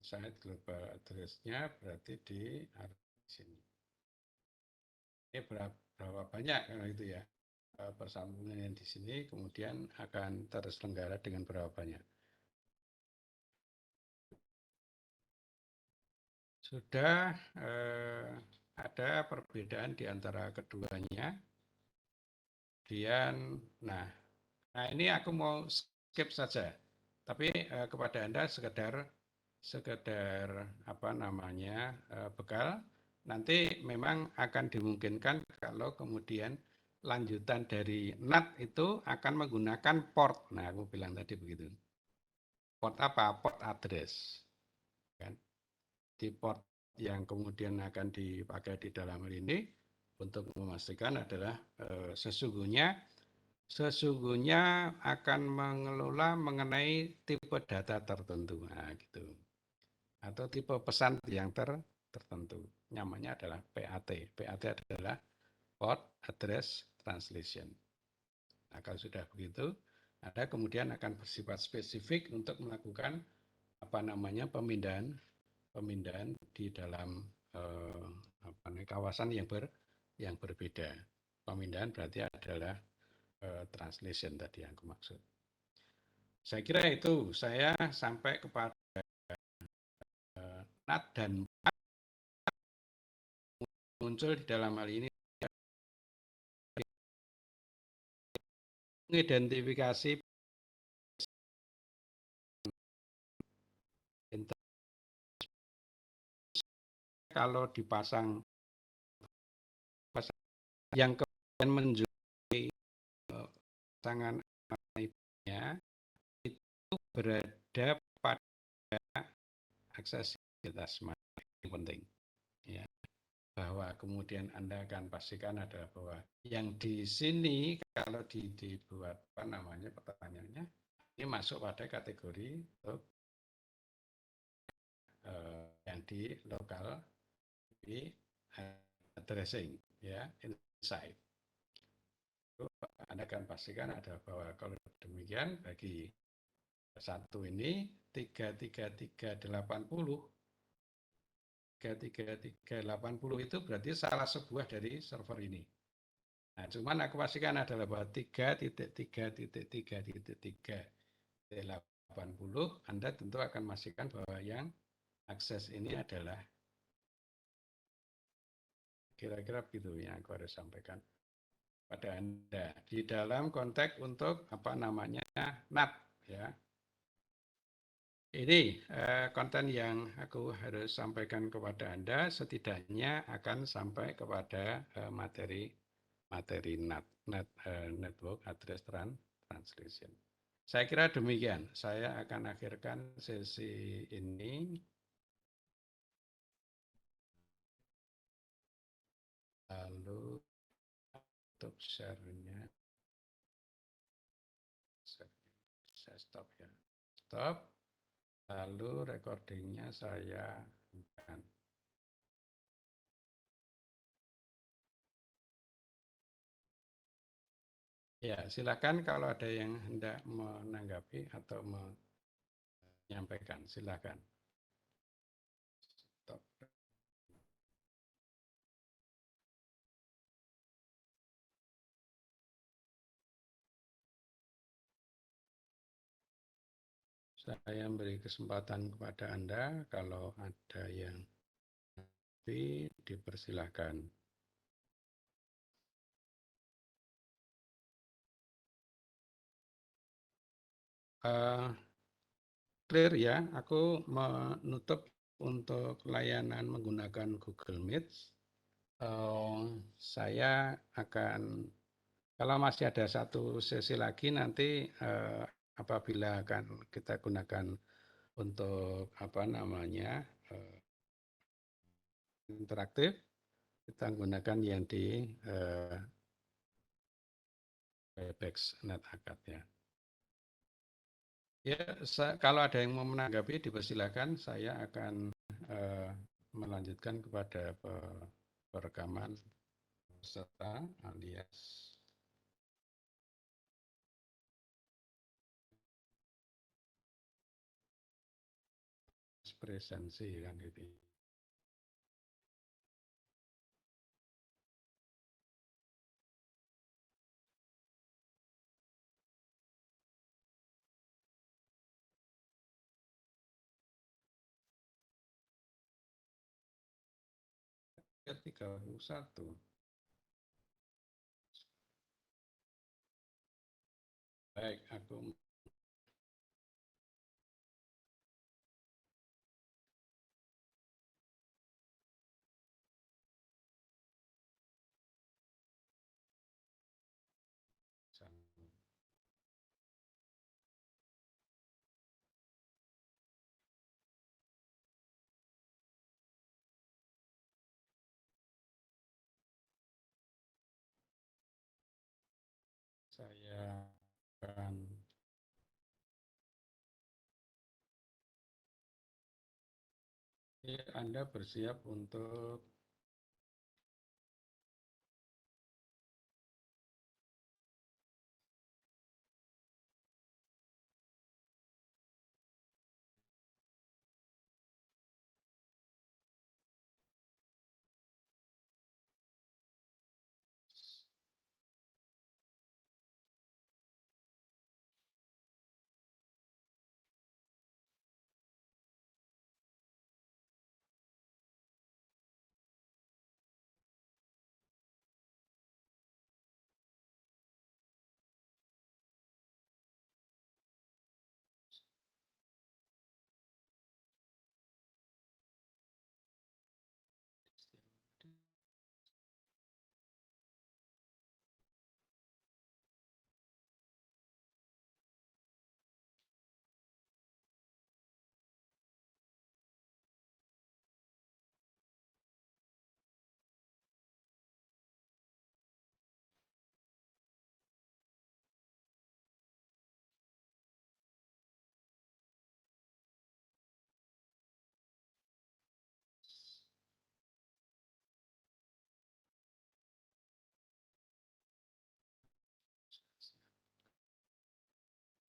site global address-nya berarti di sini. Ini berapa banyak itu ya persambungan yang di sini kemudian akan terselenggara dengan berapa banyak. Sudah ada perbedaan di antara keduanya. Kemudian, nah ini aku mau skip saja. Tapi kepada Anda sekedar apa namanya bekal. Nanti memang akan dimungkinkan kalau kemudian lanjutan dari NAT itu akan menggunakan port. Nah, aku bilang tadi begitu. Port apa? Port address. Kan? Di port yang kemudian akan dipakai di dalam hal ini untuk memastikan adalah sesungguhnya akan mengelola mengenai tipe data tertentu. Nah, gitu. Atau tipe pesan yang tertentu. Namanya adalah PAT. PAT adalah Port Address Translation. Nah, kalau sudah begitu, Anda kemudian akan bersifat spesifik untuk melakukan apa namanya pemindahan di dalam kawasan yang berbeda. Pemindahan berarti adalah translation tadi yang aku maksud. Saya kira itu saya sampai kepada NAT dan muncul di dalam hal ini mengidentifikasi kalau dipasang yang kemudian menunjukkan pasangan nya itu berada pada aksesibilitas yang penting ya, bahwa kemudian Anda akan pastikan adalah bahwa yang di sini kalau dibuat apa namanya pertanyaannya ini masuk pada kategori yang di lokal di addressing ya insight. Anda akan pastikan adalah bahwa kalau demikian bagi satu ini 33380 itu berarti salah sebuah dari server ini. Nah, cuman aku pastikan adalah bahwa 3.3.3.3.80 Anda tentu akan pastikan bahwa yang akses ini adalah kira-kira begitu yang aku harus sampaikan pada Anda di dalam konteks untuk apa namanya NAT ya. Ini konten yang aku harus sampaikan kepada Anda setidaknya akan sampai kepada materi materi NAT, Network Address Translation. Saya kira demikian. Saya akan akhirkan sesi ini. Lalu untuk share-nya, saya stop ya. Stop. Lalu recordingnya saya akan. Ya, silakan kalau ada yang hendak menanggapi atau menyampaikan, silakan. Stop. Saya beri kesempatan kepada Anda kalau ada yang dipersilahkan. Clear ya, aku menutup untuk layanan menggunakan Google Meet. Saya akan, kalau masih ada satu sesi lagi nanti apabila akan kita gunakan untuk apa namanya interaktif, kita gunakan yang di Webex Net Akad ya. Ya, kalau ada yang mau menanggapi dipersilakan. Saya akan melanjutkan kepada perekaman peserta alias presensi kan gitu. Ya, 31. Baik, aku saya akan ya, Anda bersiap untuk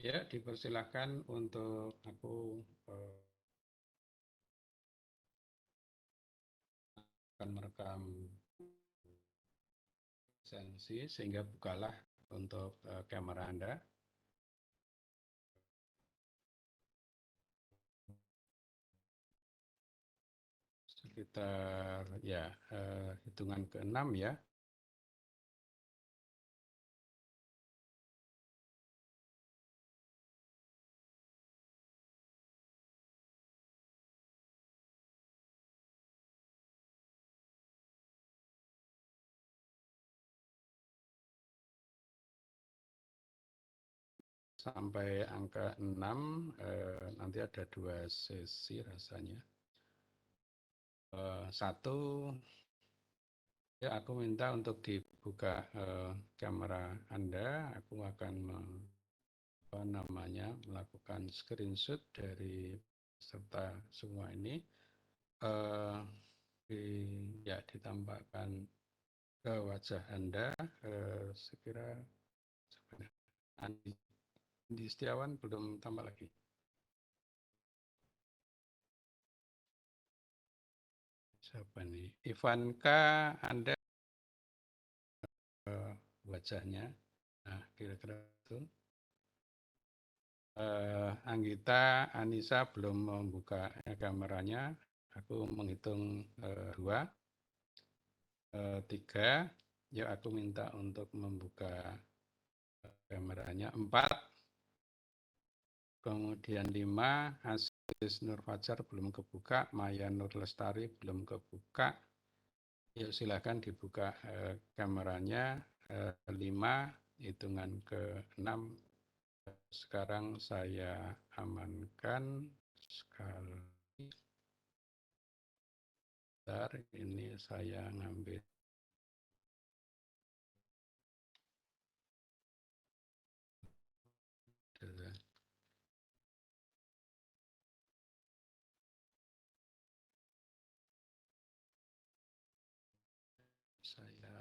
ya dipersilahkan untuk aku akan merekam presensi sehingga bukalah untuk kamera Anda. sekitar ya hitungan ke-6 ya. Sampai angka 6 nanti ada 2 sesi rasanya. Satu, ya aku minta untuk dibuka kamera Anda, aku akan melakukan screenshot dari serta semua ini, ya ditampakkan ke wajah Anda. Sekira Andi Setiawan belum tambah lagi. Siapa nih? Ivanka, Anda wajahnya. Nah, kira-kira itu. Anggita, Anissa belum membuka kameranya. Aku menghitung 2, 3. Ya, aku minta untuk membuka kameranya. 4. Kemudian 5, Aziz Nur Fajar belum kebuka, Maya Nur Lestari belum kebuka. Yuk silakan dibuka kameranya. 5, hitungan ke-6. Sekarang saya amankan sekali. Bentar, ini saya ngambil. Saya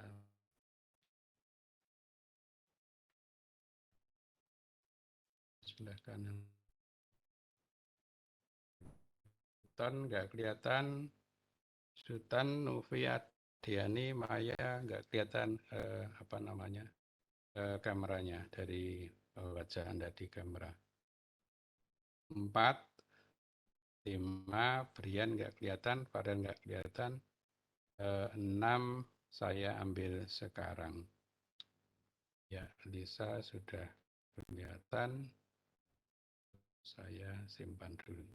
sebelah kanan. Sultan nggak kelihatan. Sultan, Novi, Diani, Maya nggak kelihatan kameranya dari wajah Anda di kamera. 4, 5, Brian nggak kelihatan, Farhan nggak kelihatan. 6, saya ambil sekarang. Ya, Lisa sudah kelihatan. Saya simpan dulu.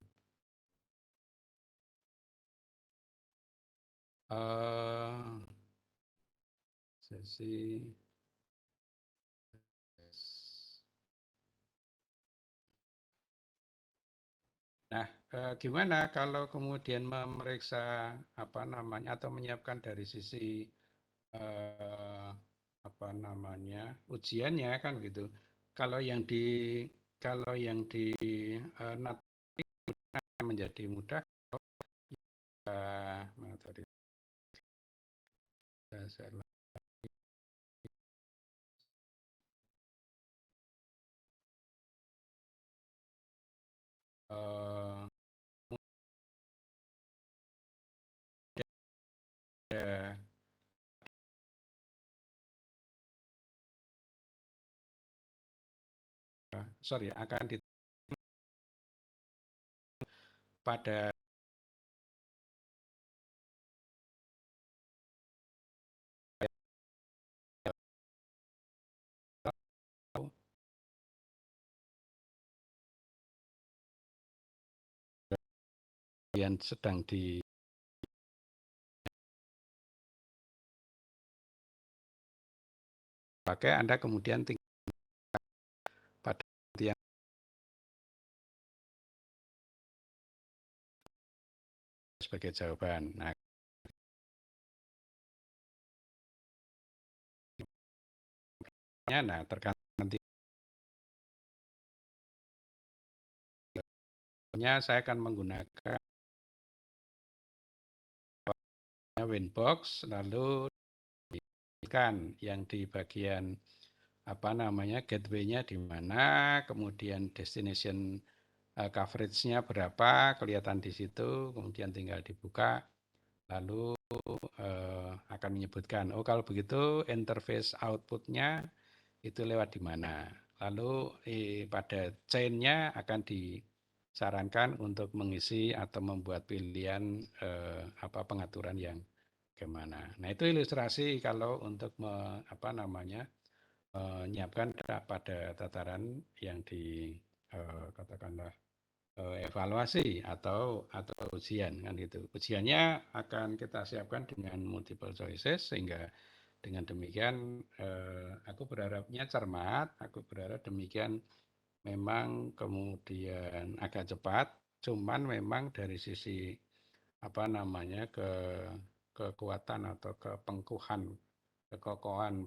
Sesi Nah, gimana kalau kemudian memeriksa atau menyiapkan dari sisi eh, ujiannya kan gitu. Kalau yang di NAT menjadi mudah. Mana tadi? Saya ya, sorry, akan pada yang sedang dipakai, Anda kemudian tinggal pada yang sebagai jawaban. Nah, tergantung nanti saya akan menggunakan Winbox, lalu yang di bagian gateway-nya di mana, kemudian destination coverage-nya berapa, kelihatan di situ, kemudian tinggal dibuka, lalu akan menyebutkan, oh kalau begitu interface output-nya itu lewat di mana. Lalu pada chain-nya akan sarankan untuk mengisi atau membuat pilihan pengaturan yang gimana. Nah, itu ilustrasi kalau untuk menyiapkan pada tataran yang katakanlah evaluasi atau ujian kan gitu. Ujiannya akan kita siapkan dengan multiple choices sehingga dengan demikian aku berharapnya cermat, aku berharap demikian memang kemudian agak cepat, cuman memang dari sisi kekuatan atau kepengkuhan, kekokohan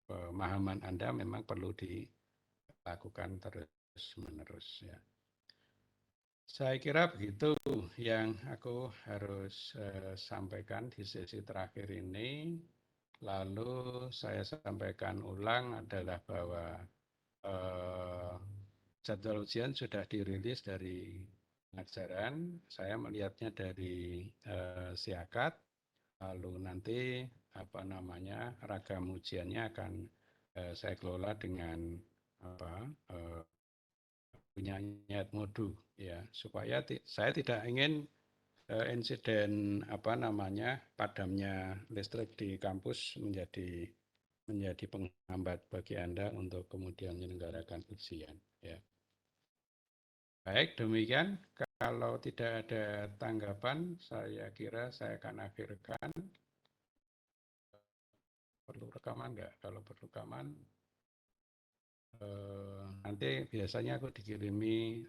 pemahaman Anda memang perlu dilakukan terus menerus ya. Saya kira begitu yang aku harus sampaikan di sesi terakhir ini. Lalu saya sampaikan ulang adalah bahwa jadwal ujian sudah dirilis dari pengajaran. Saya melihatnya dari Siakat. Lalu nanti ragam ujiannya akan saya kelola dengan punya niat modu ya supaya saya tidak ingin insiden padamnya listrik di kampus menjadi penghambat bagi Anda untuk kemudian menyelenggarakan ujian ya. Baik, demikian. Kalau tidak ada tanggapan, saya kira saya akan akhirkan. Perlu rekaman enggak? Kalau perlu rekaman nanti biasanya aku dikirimi